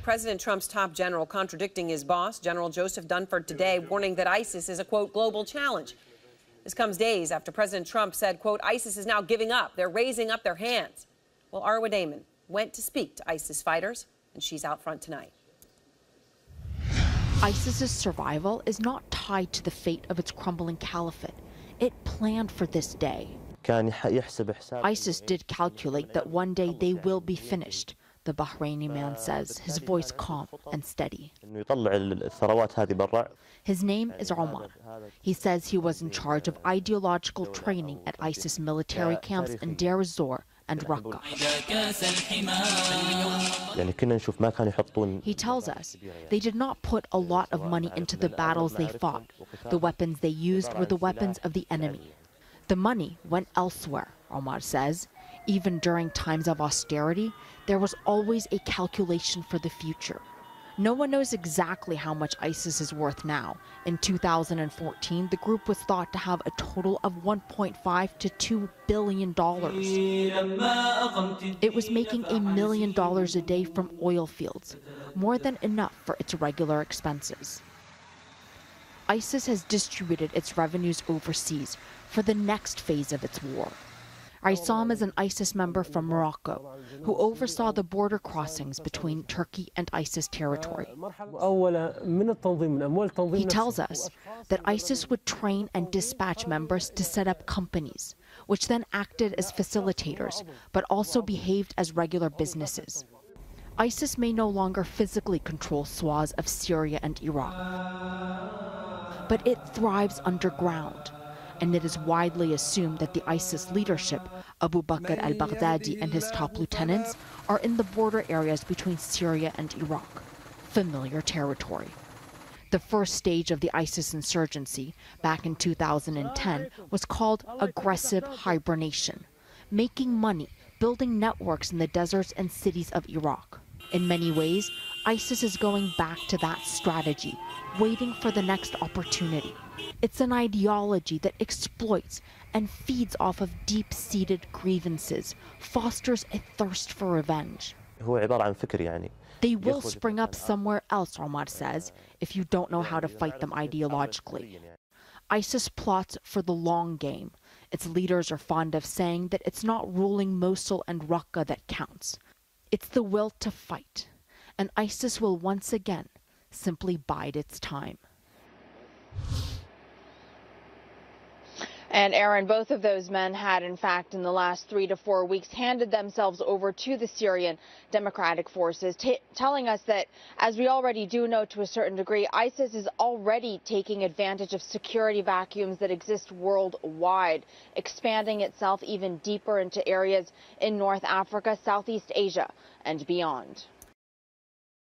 President Trump's top general contradicting his boss, General Joseph Dunford, today, warning that ISIS is a, quote, global challenge. This comes days after President Trump said, quote, ISIS is now giving up. They're raising up their hands. Well, Arwa Damon went to speak to ISIS fighters, and she's out front tonight. ISIS's survival is not tied to the fate of its crumbling caliphate. It planned for this day. ISIS did calculate that one day they will be finished, the Bahraini man says, his voice calm and steady. His name is Omar. He says he was in charge of ideological training at ISIS military camps in Deir Ezzor and Raqqa. He tells us they did not put a lot of money into the battles they fought. The weapons they used were the weapons of the enemy. The money went elsewhere, Omar says. Even during times of austerity, there was always a calculation for the future. No one knows exactly how much ISIS is worth now. In 2014, the group was thought to have a total of $1.5 to $2 billion. It was making $1 million a day from oil fields, more than enough for its regular expenses. ISIS has distributed its revenues overseas for the next phase of its war. Isam is an ISIS member from Morocco who oversaw the border crossings between Turkey and ISIS territory. He tells us that ISIS would train and dispatch members to set up companies, which then acted as facilitators, but also behaved as regular businesses. ISIS may no longer physically control swaths of Syria and Iraq, but it thrives underground. And it is widely assumed that the ISIS leadership, Abu Bakr al-Baghdadi and his top lieutenants, are in the border areas between Syria and Iraq, familiar territory. The first stage of the ISIS insurgency, back in 2010, was called aggressive hibernation, making money, building networks in the deserts and cities of Iraq. In many ways, ISIS is going back to that strategy, waiting for the next opportunity. It's an ideology that exploits and feeds off of deep-seated grievances, fosters a thirst for revenge. They will spring up somewhere else, Omar says, if you don't know how to fight them ideologically. ISIS plots for the long game. Its leaders are fond of saying that it's not ruling Mosul and Raqqa that counts. It's the will to fight. And ISIS will once again simply bide its time. And Aaron, both of those men had, in fact, in the last 3 to 4 weeks, handed themselves over to the Syrian Democratic Forces, telling us that, as we already do know to a certain degree, ISIS is already taking advantage of security vacuums that exist worldwide, expanding itself even deeper into areas in North Africa, Southeast Asia, and beyond.